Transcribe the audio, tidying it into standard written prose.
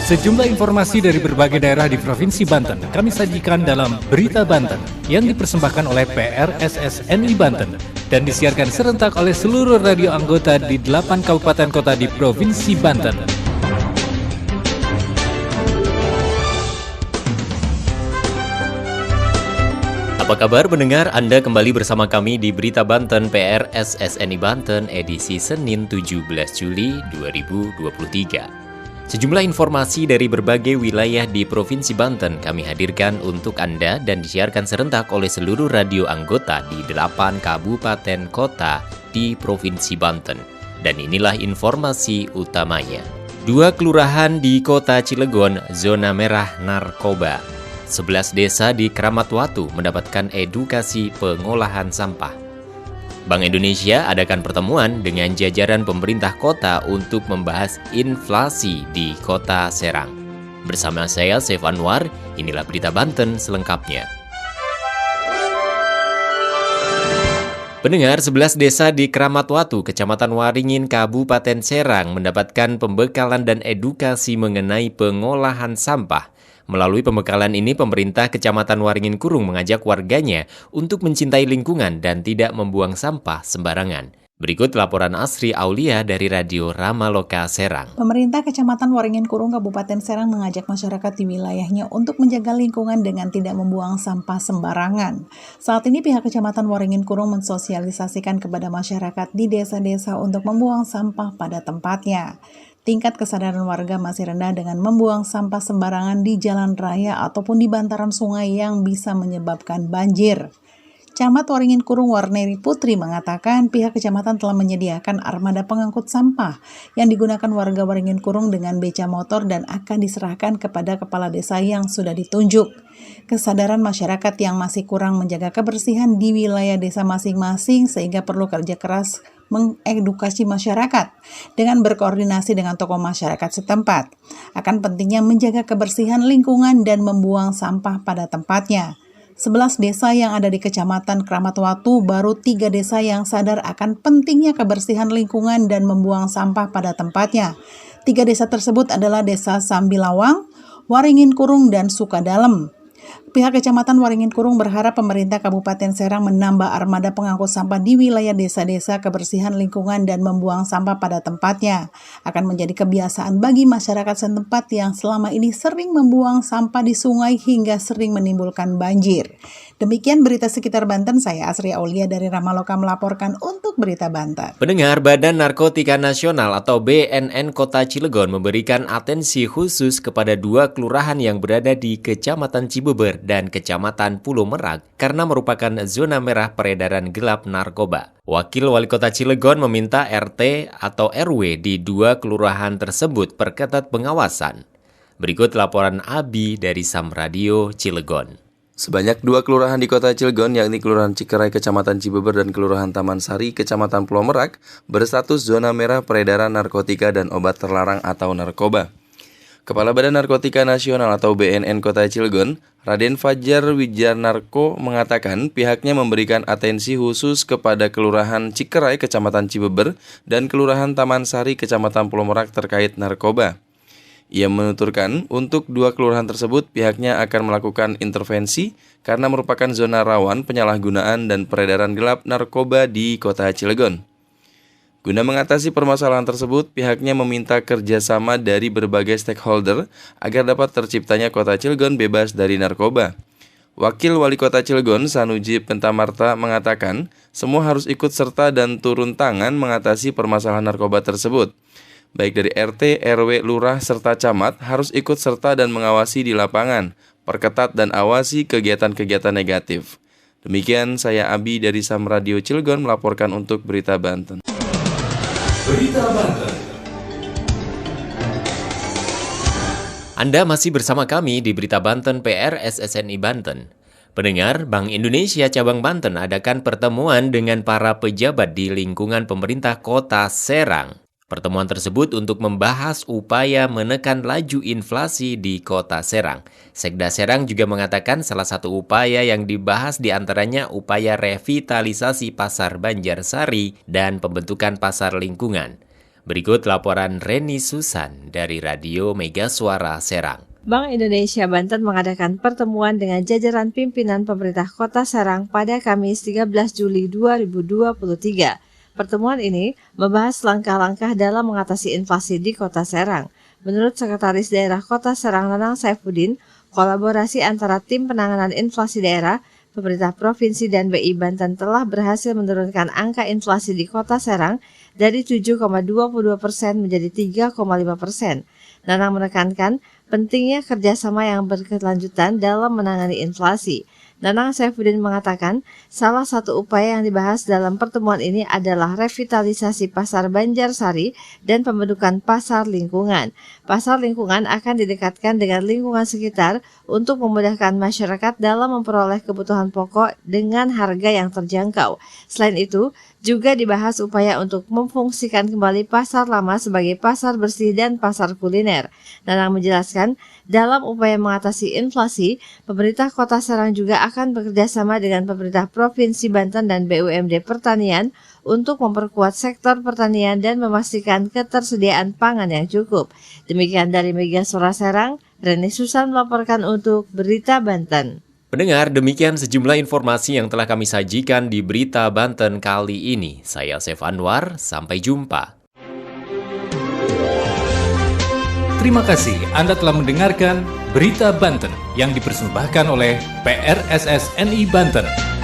Sejumlah informasi dari berbagai daerah di Provinsi Banten kami sajikan dalam Berita Banten yang dipersembahkan oleh PRSSNI Banten dan disiarkan serentak oleh seluruh radio anggota di 8 kabupaten kota di Provinsi Banten. Apa kabar pendengar? Anda kembali bersama kami di Berita Banten PRSSNI Banten edisi Senin 17 Juli 2023. Sejumlah informasi dari berbagai wilayah di Provinsi Banten kami hadirkan untuk Anda dan disiarkan serentak oleh seluruh radio anggota di 8 kabupaten kota di Provinsi Banten. Dan inilah informasi utamanya. 2 kelurahan di kota Cilegon, zona merah narkoba. 11 desa di Kramat Watu mendapatkan edukasi pengolahan sampah. Bank Indonesia adakan pertemuan dengan jajaran pemerintah kota untuk membahas inflasi di Kota Serang. Bersama saya, Saif Anwar, inilah Berita Banten selengkapnya. Pendengar, 11 desa di Kramat Watu, Kecamatan Waringin, Kabupaten Serang mendapatkan pembekalan dan edukasi mengenai pengolahan sampah. Melalui pembekalan ini, pemerintah Kecamatan Waringin Kurung mengajak warganya untuk mencintai lingkungan dan tidak membuang sampah sembarangan. Berikut laporan Asri Aulia dari Radio Ramaloka Serang. Pemerintah Kecamatan Waringin Kurung, Kabupaten Serang mengajak masyarakat di wilayahnya untuk menjaga lingkungan dengan tidak membuang sampah sembarangan. Saat ini pihak Kecamatan Waringin Kurung mensosialisasikan kepada masyarakat di desa-desa untuk membuang sampah pada tempatnya. Tingkat kesadaran warga masih rendah dengan membuang sampah sembarangan di jalan raya ataupun di bantaran sungai yang bisa menyebabkan banjir. Camat Waringin Kurung Warneri Putri mengatakan pihak kecamatan telah menyediakan armada pengangkut sampah yang digunakan warga Waringin Kurung dengan beca motor dan akan diserahkan kepada kepala desa yang sudah ditunjuk. Kesadaran masyarakat yang masih kurang menjaga kebersihan di wilayah desa masing-masing sehingga perlu kerja keras mengedukasi masyarakat dengan berkoordinasi dengan tokoh masyarakat setempat akan pentingnya menjaga kebersihan lingkungan dan membuang sampah pada tempatnya. 11 desa yang ada di Kecamatan Kramat Watu, baru 3 desa yang sadar akan pentingnya kebersihan lingkungan dan membuang sampah pada tempatnya. 3 desa tersebut adalah Desa Sambilawang, Waringin Kurung, dan Sukadalem. Pihak Kecamatan Waringin Kurung berharap pemerintah Kabupaten Serang menambah armada pengangkut sampah di wilayah desa-desa kebersihan lingkungan dan membuang sampah pada tempatnya. Akan menjadi kebiasaan bagi masyarakat setempat yang selama ini sering membuang sampah di sungai hingga sering menimbulkan banjir. Demikian berita sekitar Banten, saya Asri Aulia dari Ramaloka melaporkan untuk Berita Banten. Pendengar, Badan Narkotika Nasional atau BNN Kota Cilegon memberikan atensi khusus kepada 2 kelurahan yang berada di Kecamatan Cibeber dan Kecamatan Pulau Merak karena merupakan zona merah peredaran gelap narkoba. Wakil Wali Kota Cilegon meminta RT atau RW di 2 kelurahan tersebut perketat pengawasan. Berikut laporan Abi dari Sam Radio Cilegon. Sebanyak 2 kelurahan di kota Cilegon, yakni Kelurahan Cikerai Kecamatan Cibeber dan Kelurahan Taman Sari Kecamatan Pulau Merak, berstatus zona merah peredaran narkotika dan obat terlarang atau narkoba. Kepala Badan Narkotika Nasional atau BNN Kota Cilegon, Raden Fajar Wijanarko mengatakan pihaknya memberikan atensi khusus kepada Kelurahan Cikerai Kecamatan Cibeber dan Kelurahan Taman Sari Kecamatan Pulau Merak terkait narkoba. Ia menuturkan untuk 2 kelurahan tersebut pihaknya akan melakukan intervensi karena merupakan zona rawan penyalahgunaan dan peredaran gelap narkoba di kota Cilegon. Guna mengatasi permasalahan tersebut, pihaknya meminta kerjasama dari berbagai stakeholder agar dapat terciptanya kota Cilegon bebas dari narkoba. Wakil Wali Kota Cilegon, Sanuji Pentamarta mengatakan semua harus ikut serta dan turun tangan mengatasi permasalahan narkoba tersebut. Baik dari RT, RW, Lurah, serta Camat harus ikut serta dan mengawasi di lapangan, perketat dan awasi kegiatan-kegiatan negatif. Demikian saya Abi dari Sam Radio Cilegon melaporkan untuk Berita Banten. Berita Banten. Anda masih bersama kami di Berita Banten PRSSNI Banten. Pendengar, Bank Indonesia Cabang Banten adakan pertemuan dengan para pejabat di lingkungan pemerintah Kota Serang. Pertemuan tersebut untuk membahas upaya menekan laju inflasi di Kota Serang. Sekda Serang juga mengatakan salah satu upaya yang dibahas diantaranya upaya revitalisasi Pasar Banjarsari dan pembentukan pasar lingkungan. Berikut laporan Reni Susan dari Radio Mega Suara Serang. Bank Indonesia Banten mengadakan pertemuan dengan jajaran pimpinan pemerintah Kota Serang pada Kamis 13 Juli 2023. Pertemuan ini membahas langkah-langkah dalam mengatasi inflasi di Kota Serang. Menurut Sekretaris Daerah Kota Serang Nanang Saifuddin, kolaborasi antara tim penanganan inflasi daerah, pemerintah provinsi dan BI Banten telah berhasil menurunkan angka inflasi di Kota Serang dari 7,22% menjadi 3,5%. Nanang menekankan pentingnya kerjasama yang berkelanjutan dalam menangani inflasi. Nanang Saifuddin mengatakan salah satu upaya yang dibahas dalam pertemuan ini adalah revitalisasi Pasar Banjarsari dan pembentukan pasar lingkungan. Pasar lingkungan akan didekatkan dengan lingkungan sekitar untuk memudahkan masyarakat dalam memperoleh kebutuhan pokok dengan harga yang terjangkau. Selain itu, juga dibahas upaya untuk memfungsikan kembali pasar lama sebagai pasar bersih dan pasar kuliner. Nanang menjelaskan, dalam upaya mengatasi inflasi, pemerintah Kota Serang juga akan bekerjasama dengan pemerintah Provinsi Banten dan BUMD Pertanian untuk memperkuat sektor pertanian dan memastikan ketersediaan pangan yang cukup. Demikian dari Mega Suara Serang, Reni Susan melaporkan untuk Berita Banten. Pendengar, demikian sejumlah informasi yang telah kami sajikan di Berita Banten kali ini. Saya Sef Anwar, sampai jumpa. Terima kasih Anda telah mendengarkan Berita Banten yang dipersembahkan oleh PRSSNI Banten.